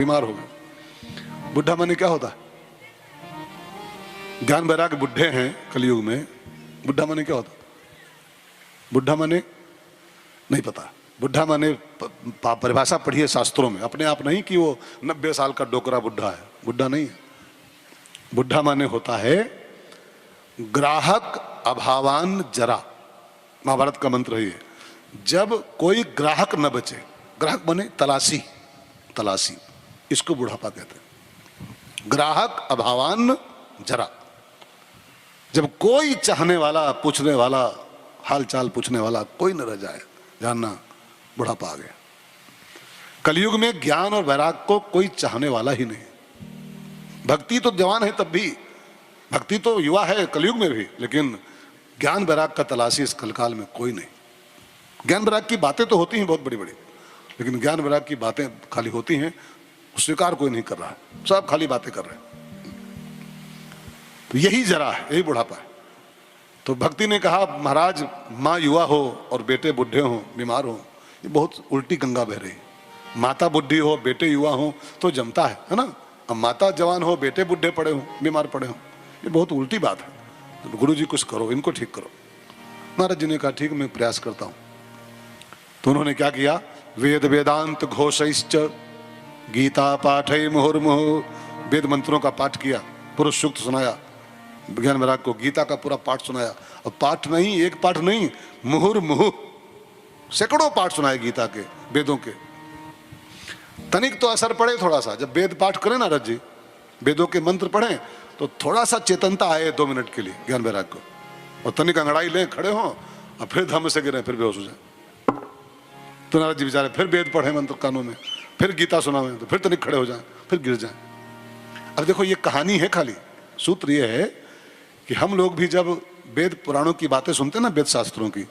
बीमार हो गए। बुढ़ा माने क्या होता है? ज्ञान वैराग्य बुढ़े हैं कलयुग में। बुढ़ा माने क्या होता? बुढ़ा माने नहीं पता। बुढ़ा माने परिभाषा पढ़िए शास्त्रों में, अपने आप नहीं कि वो 90 साल का डोकरा बुढ़ा है। बुढ़ा नहीं है। बुढ़ा माने होता है ग्राहक अभावान जरा। महाभारत का मंत्र है ये। जब कोई ग्राहक न बचे, ग्राहक माने तलाशी, तलाशी, इसको बुढ़ापा कहते हैं। ग्राहक अभावान जरा, जब कोई चाहने वाला, पूछने वाला, हाल चाल पूछने वाला कोई न रह जाए, जानना बुढ़ापा आ गया। कलयुग में ज्ञान और वैराग को कोई चाहने वाला ही नहीं। भक्ति तो जवान है, तब भी भक्ति तो युवा है कलयुग में भी, लेकिन ज्ञान वैराग का तलाशी इस कलकाल में कोई नहीं। ज्ञान वैराग की बातें तो होती हैं बहुत बड़ी बड़ी, लेकिन ज्ञान वैराग की बातें खाली होती हैं, स्वीकार कोई नहीं कर रहा है, सब खाली बातें कर रहे हैं। तो यही जरा है, यही बुढ़ापा है। तो भक्ति ने कहा महाराज माँ युवा हो और बेटे बुढ़े हो, बीमार हो, ये बहुत उल्टी गंगा बह रही है। माता बुढ़ी हो, बेटे युवा हो तो जमता है ना। अब माता जवान हो, बेटे बुढ़े पड़े हो, बीमार पड़े हो, ये बहुत उल्टी बात है। तो गुरु जी कुछ करो, इनको ठीक करो। महाराज जी ने कहा ठीक, मैं प्रयास करता हूँ। तो उन्होंने क्या किया? वेद वेदांत घोषैश्च गीता पाठै मुहुर्मुहुः, वेद मंत्रों का पाठ किया, पुरुष सूक्त सुनाया, ज्ञान वैराग को गीता का पूरा पाठ सुनाया। और पाठ नहीं, एक पाठ नहीं, मुहुर्मुहुः सैकड़ों पाठ सुनाए गीता के, वेदों के। तनिक तो असर पड़े थोड़ा सा, जब वेद पाठ करें नारद जी, वेदों के मंत्र पढ़ें तो थोड़ा सा चेतनता आए 2 मिनट के लिए ज्ञान वैराग को, और तनिक अंगड़ाई लें, खड़े हों और फिर धम्म से गिरे, फिर बेहोश हो जाए। तो नारद जी बेचारे फिर वेद पढ़े मंत्र कानों में, फिर गीता सुनावें, तो फिर तनिक खड़े हो जाएं, फिर गिर जाएं। अब देखो ये कहानी है, खाली सूत्र ये है कि हम लोग भी जब वेद पुराणों की बातें सुनते हैं ना, वेद शास्त्रों की,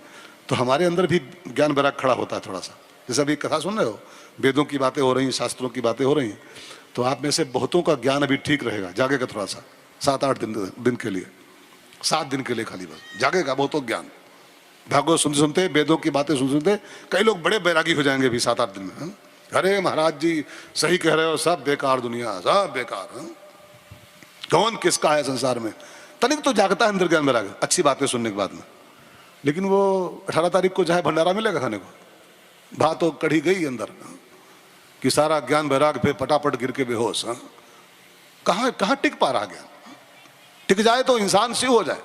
तो हमारे अंदर भी ज्ञान वैराग खड़ा होता है थोड़ा सा। जैसे अभी कथा सुन रहे हो, वेदों की बातें हो रही हैं, शास्त्रों की बातें हो रही हैं, तो आप में से बहुतों का ज्ञान अभी ठीक रहेगा, जागेगा थोड़ा सा, 7-8 दिन के लिए, 7 दिन के लिए खाली बस जागेगा बहुतों ज्ञान। भागवत सुनते सुनते, वेदों की बातें सुनते सुनते कई लोग बड़े बैरागी हो जाएंगे भी 7-8 दिन में। अरे महाराज जी सही कह रहे हो, सब बेकार दुनिया, सब बेकार, कौन किसका है संसार में। तनिक तो जागता है अंदर ज्ञान वैराग अच्छी बातें सुनने के बाद में। लेकिन वो 18 तारीख को चाहे भंडारा मिलेगा खाने को, बात तो कढ़ी गई अंदर कि सारा ज्ञान वैराग पे पटापट गिर के बेहोश। कहाँ टिक पा रहा ज्ञान? टिक जाए तो इंसान शिव हो जाए।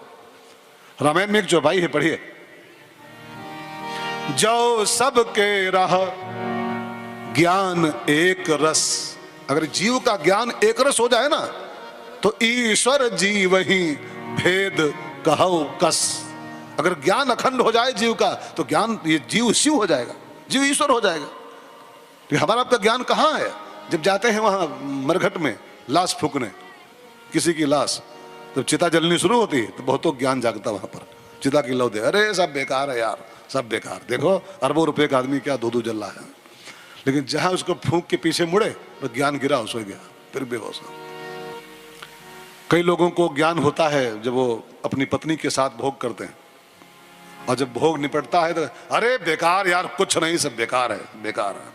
रामायण में एक चौपाई है, पढ़िए। जो सबके राह ज्ञान एक रस। अगर जीव का ज्ञान एक रस हो जाए ना, तो ईश्वर जीव ही भेद कहो कस। अगर ज्ञान अखंड हो जाए जीव का, तो ज्ञान, ये जीव शिव हो जाएगा, जीव ईश्वर हो जाएगा। तो हमारा आपका ज्ञान कहाँ है? जब जाते हैं वहां मरघट में लाश फूकने, किसी की लाश, जब चिता जलनी शुरू होती है तो बहुतों ज्ञान जागता वहां पर। चिता की लौ दे, अरे सब बेकार है यार, सब बेकार। देखो अरबों रुपए का आदमी क्या दो जल रहा है। लेकिन जहां उसको फूंक के पीछे मुड़े तो ज्ञान गिरा, सो गया, फिर बेहोश। कई लोगों को ज्ञान होता है जब वो अपनी पत्नी के साथ भोग करते हैं, और जब भोग निपटता है तो अरे बेकार यार, कुछ नहीं, सब बेकार है, बेकार है,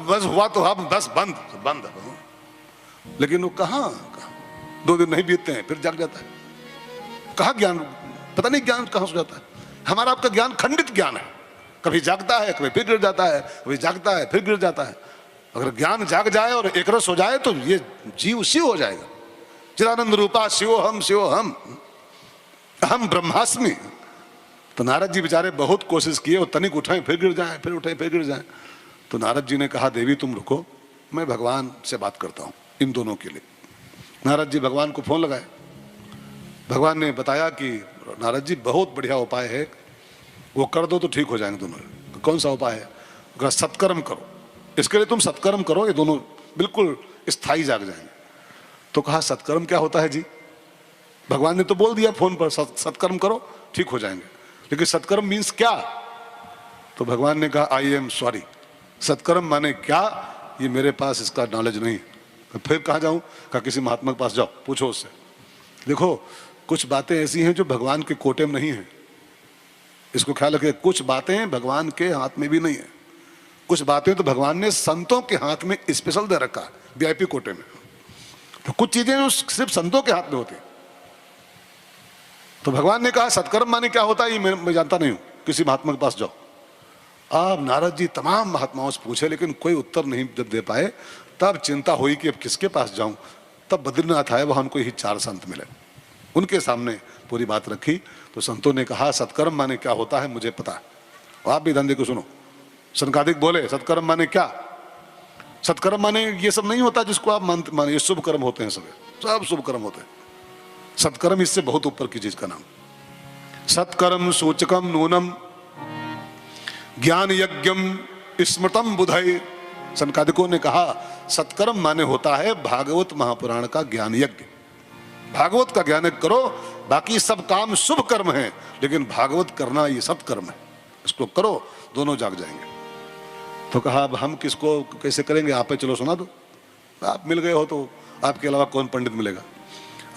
बस हुआ तो अब बस बंद बंद। लेकिन वो कहाँ 2 दिन नहीं बीतते हैं फिर जाग जाता है। कहाँ ज्ञान, पता नहीं ज्ञान कहाँ सो जाता है। हमारा आपका ज्ञान खंडित ज्ञान है, कभी जागता है, कभी फिर गिर जाता है, कभी जागता है, फिर गिर जाता है। अगर ज्ञान जाग जाए और एक रस हो जाए तो ये जीव शिव हो जाएगा। चिदानंद रूपा शिवोहम शिवोहम अहम ब्रह्मास्मि। तो नारद जी बेचारे बहुत कोशिश किए, वो तनिक उठाएं फिर गिर जाएं, फिर उठाएं फिर गिर जाएं। तो नारद जी ने कहा देवी तुम रुको, मैं भगवान से बात करता हूँ इन दोनों के लिए। नारद जी भगवान को फोन लगाए। भगवान ने बताया कि नारद जी बहुत बढ़िया उपाय है, वो कर दो तो ठीक हो जाएंगे दोनों। तो कौन सा उपाय है? अगर सत्कर्म करो, इसके लिए तुम सत्कर्म करो, ये दोनों बिल्कुल स्थायी जाग जाएंगे। तो कहा सत्कर्म क्या होता है जी? भगवान ने तो बोल दिया फोन पर सत्कर्म करो ठीक हो जाएंगे, लेकिन सत्कर्म मीन्स क्या? तो भगवान ने कहा आई एम सॉरी, सत्कर्म माने क्या ये मेरे पास इसका नॉलेज नहीं। तो फिर कहाँ जाऊँ? कहा किसी महात्मा के पास जाओ, पूछो उससे। देखो कुछ बातें ऐसी हैं जो भगवान के कोटे में नहीं है, इसको ख्याल रखिए। कुछ बातें भगवान के हाथ में भी नहीं है, कुछ बातें तो भगवान ने संतों के हाथ में स्पेशल दे रखा है, वीआईपी कोटे में। तो कुछ चीजें जो सिर्फ संतों के हाथ में होती। तो भगवान ने कहा सत्कर्म माने क्या होता है ये मैं जानता नहीं हूं, किसी महात्मा के पास जाओ। अब नारद जी तमाम महात्माओं से पूछे लेकिन कोई उत्तर नहीं जब दे पाए, तब चिंता हुई कि अब किसके पास जाऊं। तब बद्रीनाथ आए, वहां उनको ही 4 संत मिले, उनके सामने पूरी बात रखी। तो संतों ने कहा सत्कर्म माने क्या होता है मुझे पता है, और आप भी धंधे को सुनो। सनकादिक बोले सत्कर्म माने क्या? सत्कर्म माने ये सब नहीं होता जिसको आप माने, ये शुभ कर्म होते हैं, सब शुभ कर्म होते हैं। सत्कर्म इससे बहुत ऊपर की चीज का नाम। सत्कर्म सूचकम नूनम ज्ञान यज्ञम स्मृतम बुधय। सनकादिकों ने कहा सत्कर्म माने होता है भागवत महापुराण का ज्ञान यज्ञ। भागवत का ज्ञान करो, बाकी सब काम शुभ कर्म है, लेकिन भागवत करना ये सत्कर्म है, इसको करो, दोनों जाग जाएंगे। तो कहा अब हम किसको कैसे करेंगे, आप चलो सुना दो, आप मिल गए हो तो आपके अलावा कौन पंडित मिलेगा।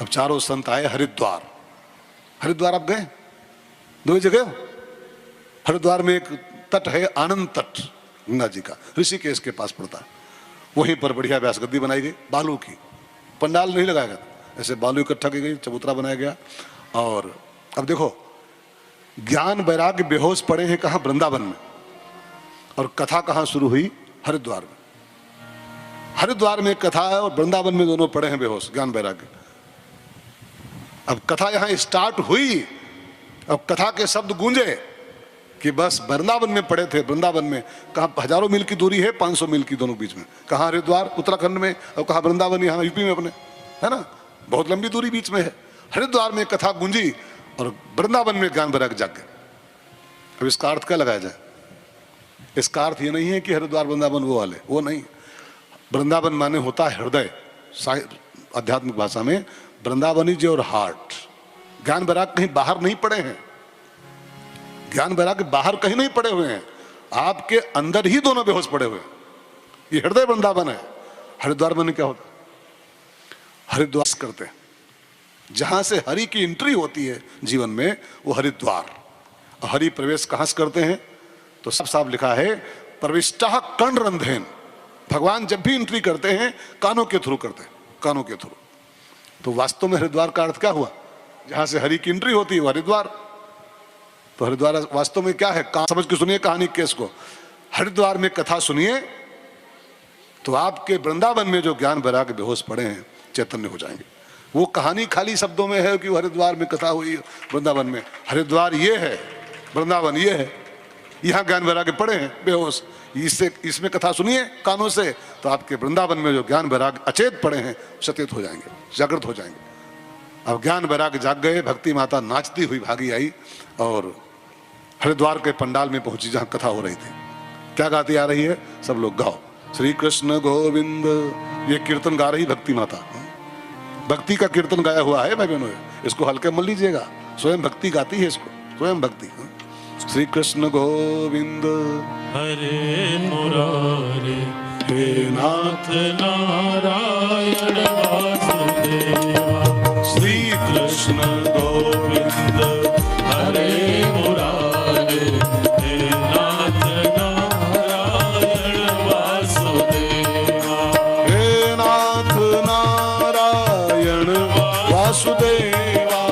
अब चारों संत आए हरिद्वार। हरिद्वार आप गए? 2 जगह। हरिद्वार में एक तट है आनंद तट, गंगा जी का, ऋषिकेश के पास पड़ता है। वहीं पर बढ़िया व्यास गद्दी बनाई गई बालू की, पंडाल नहीं लगाया गया, ऐसे बालू इकट्ठा की गई, चबूतरा बनाया गया। और अब देखो ज्ञान वैराग्य बेहोश पड़े हैं कहाँ? वृंदावन में। और कथा कहाँ शुरू हुई? हरिद्वार में। हरिद्वार में कथा है और वृंदावन में दोनों पड़े हैं बेहोश, ज्ञान वैराग्य। अब कथा यहां स्टार्ट हुई, अब कथा के शब्द गूंजे कि बस वृंदावन में पड़े थे। वृंदावन में कहाँ हजारों मील की दूरी है, 500 मील की दोनों बीच में। कहाँ हरिद्वार उत्तराखंड में, और कहाँ वृंदावन यहाँ यूपी में अपने, है ना, बहुत लंबी दूरी बीच में है। हरिद्वार में कथा गूंजी और वृंदावन में ज्ञान वैराग्य जाग गए। अब इसका अर्थ क्या लगाया जाए? इसका अर्थ ये नहीं है कि हरिद्वार वृंदावन वो वाले, वो नहीं। वृंदावन माने होता है हृदय, आध्यात्मिक भाषा में वृंदावन इज योर हार्ट। ज्ञान वैराग्य कहीं बाहर नहीं पड़े हैं, ज्ञान वैराग्य बाहर कहीं नहीं पड़े हुए हैं, आपके अंदर ही दोनों बेहोश पड़े हुए हैं। ये हृदय वृंदावन है। हरिद्वार में क्या होता? हरिद्वार करते हैं, जहां से हरि की एंट्री होती है जीवन में, वो हरिद्वार। हरि प्रवेश कहां से करते हैं? तो सब साफ लिखा है प्रविष्टा कर्ण रंधेन। भगवान जब भी एंट्री करते हैं कानों के थ्रू करते हैं, कानों के थ्रू। तो वास्तव में हरिद्वार का अर्थ क्या हुआ? जहां से हरि की एंट्री होती है वो हरिद्वार। तो हरिद्वार वास्तव में क्या है? समझ के सुनिए कहानी केस को। हरिद्वार में कथा सुनिए तो आपके वृंदावन में जो ज्ञान वैराग्य बेहोश पड़े हैं चैतन्य हो जाएंगे। वो कहानी खाली शब्दों में है कि हरिद्वार में कथा हुई, वृंदावन में। हरिद्वार ये है, वृंदावन ये है, यहाँ ज्ञान वैराग्य पड़े हैं बेहोश। इसमें कथा सुनिए कानों से तो आपके वृंदावन में जो ज्ञान वैराग्य अचेत पड़े हैं सचेत हो जाएंगे, जागृत हो जाएंगे। अब ज्ञान वैराग्य जाग गए, भक्ति माता नाचती हुई भागी आई और हरिद्वार के पंडाल में पहुंची जहां कथा हो रही थी। क्या गाती आ रही है? सब लोग गाओ श्री कृष्ण गोविंद। ये कीर्तन गा रही भक्ति माता, भक्ति का कीर्तन गाया हुआ है भाई बहनों, इसको हल्के मत लीजिएगा। स्वयं भक्ति गाती है इसको, स्वयं भक्ति। श्री कृष्ण गोविंद हरे मुरारे हे नाथ नारायण वासुदेवा। श्री कृष्ण गोविंद हरे मुरारे हे नाथ नारायण वासुदेवा। हे नाथ नारायण वासुदेवा।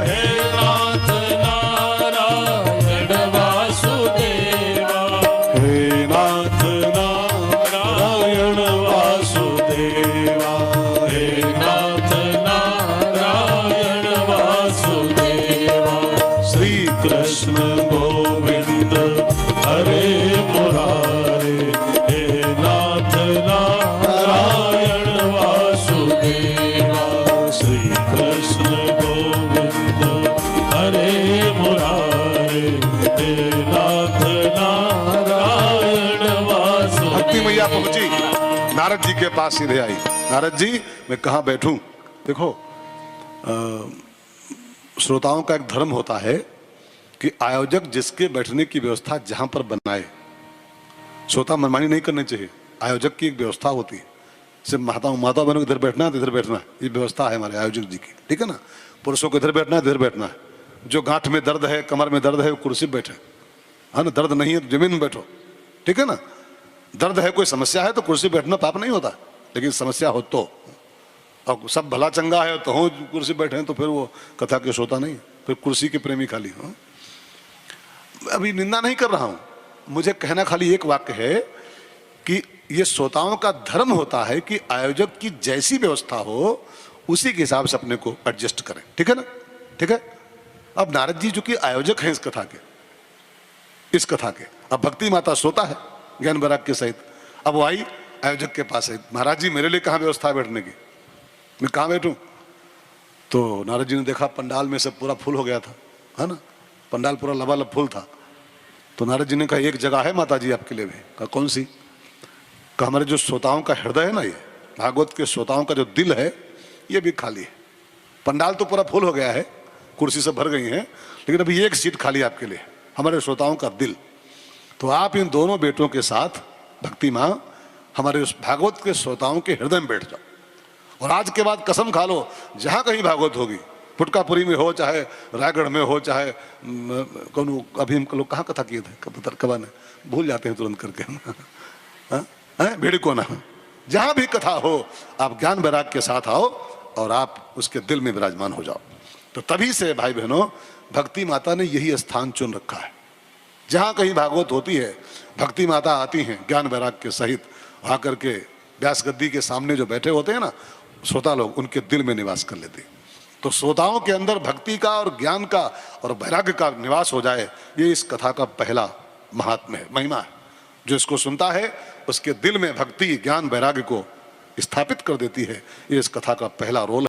हे नाथ नारायण वासुदेवा। हे नाथ नारायण वासुदेवा। हे नाथ नारायण वासुदेवा। श्री कृष्ण गोविंद हरे मुरारे हे नाथ नारायण वासुदेवा। श्री कृष्ण गोविंद हरे मुरारे हे नाथ नारायण वासुदेवा। भक्ति मैया पहुंची, नारद जी के पास सीधे आई। नारद जी मैं कहाँ बैठूं? देखो श्रोताओं का एक धर्म होता है कि आयोजक जिसके बैठने की व्यवस्था जहां पर बनाए, श्रोता मनमानी नहीं करनी चाहिए। आयोजक की एक व्यवस्था होती है, सिर्फ माता बहनों इधर बैठना है तो इधर बैठना है, ये व्यवस्था है हमारे आयोजक जी की, ठीक है ना। पुरुषों को इधर बैठना है इधर बैठना है, जो गांठ में दर्द है, कमर में दर्द है, वो कुर्सी पर बैठे, है ना। दर्द नहीं है तो जमीन में बैठो, ठीक है ना। दर्द है, कोई समस्या है तो कुर्सी बैठना पाप नहीं होता, लेकिन समस्या हो तो, और सब भला चंगा है तो हो कुर्सी बैठे हैं तो फिर वो कथा के श्रोता नहीं, फिर कुर्सी के प्रेमी खाली। हाँ, अभी निंदा नहीं कर रहा हूं, मुझे कहना खाली एक वाक्य है कि ये श्रोताओं का धर्म होता है कि आयोजक की जैसी व्यवस्था हो उसी के हिसाब से अपने को एडजस्ट करें। ठीक है ना? ठीक है। अब नारद जी चूंकि आयोजक हैं इस कथा के, अब भक्ति माता श्रोता है ज्ञान वैराग्य के सहित, अब वो आई आयोजक के पास है, महाराज जी मेरे लिए कहाँ व्यवस्था है बैठने की, मैं कहाँ बैठूं? तो नारद जी ने देखा पंडाल में सब पूरा फुल हो गया था, है ना, पंडाल पूरा लबालब फुल था। तो नारद जी ने कहा एक जगह है माता जी आपके लिए भी। कहा कौन सी? कहा हमारे जो श्रोताओं का हृदय है ना, ये भागवत के श्रोताओं का जो दिल है ये भी खाली है। पंडाल तो पूरा फुल हो गया है, कुर्सी सब भर गई हैं, लेकिन अभी एक सीट खाली आपके लिए, हमारे श्रोताओं का दिल। तो आप इन दोनों बेटों के साथ भक्ति माँ हमारे उस भागवत के श्रोताओं के हृदय में बैठ जाओ, और आज के बाद कसम खा लो जहां कहीं भागवत होगी, फुटकापुरी में हो चाहे रायगढ़ में हो चाहे कौन, अभी हम लोग कहाँ कथा किए थे कब ने भूल जाते हैं तुरंत करके, भेड़ी कोना, जहां भी कथा हो आप ज्ञान वैराग्य के साथ आओ और आप उसके दिल में विराजमान हो जाओ। तो तभी से भाई बहनों भक्ति माता ने यही स्थान चुन रखा है, जहां कहीं भागवत होती है भक्ति माता आती हैं ज्ञान वैराग्य के सहित, आकर के व्यास गद्दी के सामने जो बैठे होते हैं ना श्रोता लोग, उनके दिल में निवास कर लेते हैं। तो श्रोताओं के अंदर भक्ति का और ज्ञान का और वैराग्य का निवास हो जाए, ये इस कथा का पहला महात्म्य है, महिमा है। जो इसको सुनता है उसके दिल में भक्ति ज्ञान वैराग्य को स्थापित कर देती है, ये इस कथा का पहला रोल है।